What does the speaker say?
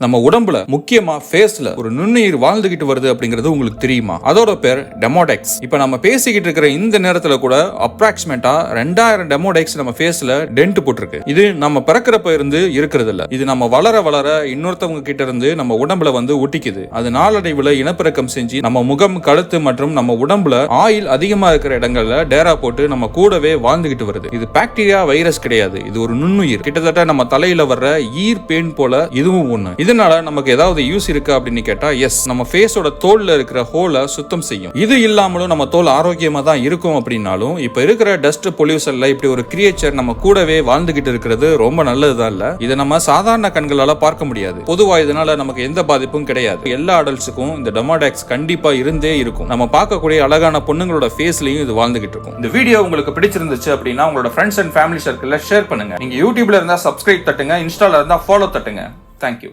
நம்ம உடம்புல முக்கியமா ஃபேஸ்ல ஒரு நுண்ணுயிர் வாழ்ந்துகிட்டு வருது அப்படிங்கிறது உங்களுக்கு தெரியுமா? அதோட பேர் டெமோடெக்ஸ். இப்ப நம்ம பேசிக்கிட்டு இருக்கிற இந்த நேரத்துல கூட அப்ராக்சிமேட்டா 2000 டெமோடெக்ஸ் நம்ம ஃபேஸ்ல டென்ட் போட்டிருக்கு. இது நம்ம பிறக்கிறப்ப இருந்து இருக்கிறது இல்ல. இது நம்ம வளர வளர இன்னொருத்தவங்க கிட்ட இருந்து நம்ம உடம்புல வந்து ஒட்டிக்குது. அது நாளடைவுல இனப்பெருக்கம் செஞ்சு நம்ம முகம், கழுத்து மற்றும் நம்ம உடம்புல ஆயில் அதிகமா இருக்கிற இடங்கள்ல டேரா போட்டு நம்ம கூடவே வாழ்ந்துகிட்டு வருது. இது பாக்டீரியா, வைரஸ் கிடையாது. இது ஒரு நுண்ணுயிர். கிட்டத்தட்ட நம்ம தலையில வர்ற ஈர் பேன் போல இதுவும் ஒண்ணு. இதனால நமக்கு ஏதாவது யூஸ் இருக்கா அப்படின்னு கேட்டா எஸ். நம்ம ஃபேஸோட தோல்ல இருக்கிற ஹோலை சுத்தம் செய்யும். இது இல்லாமலும் நம்ம தோல் ஆரோக்கியமா தான் இருக்கும். அப்படின்னாலும் இப்ப இருக்கிற டஸ்ட் பொல்யூஷன்ல இப்படி ஒரு கிரியேச்சர் நம்ம கூடவே வாழ்ந்துகிட்டு இருக்கிறது ரொம்ப நல்லதுதான் இல்ல. இதை நம்ம சாதாரண கண்களால பார்க்க முடியாது. பொதுவா இதனால நமக்கு எந்த பாதிப்பும் கிடையாது. எல்லா அடல்ட்ஸுக்கும் இந்த டெமோடெக்ஸ் கண்டிப்பா இருந்தே இருக்கும். நம்ம பார்க்கக்கூடிய அழகான பொண்ணுங்களோட ஃபேஸ்லயும் இது வாழ்ந்துகிட்டு இருக்கும். இந்த வீடியோ உங்களுக்கு பிடிச்சிருந்துச்சு அப்படின்னா உங்களோட ஃப்ரெண்ட்ஸ் அண்ட் ஃபேமிலி சர்க்கிள்ல ஷேர் பண்ணுங்க. நீங்க யூடியூப்ல இருந்தா சப்ஸ்கிரைப் தட்டுங்க, இன்ஸ்டால இருந்தா ஃபாலோ தட்டுங்க. தேங்க்யூ.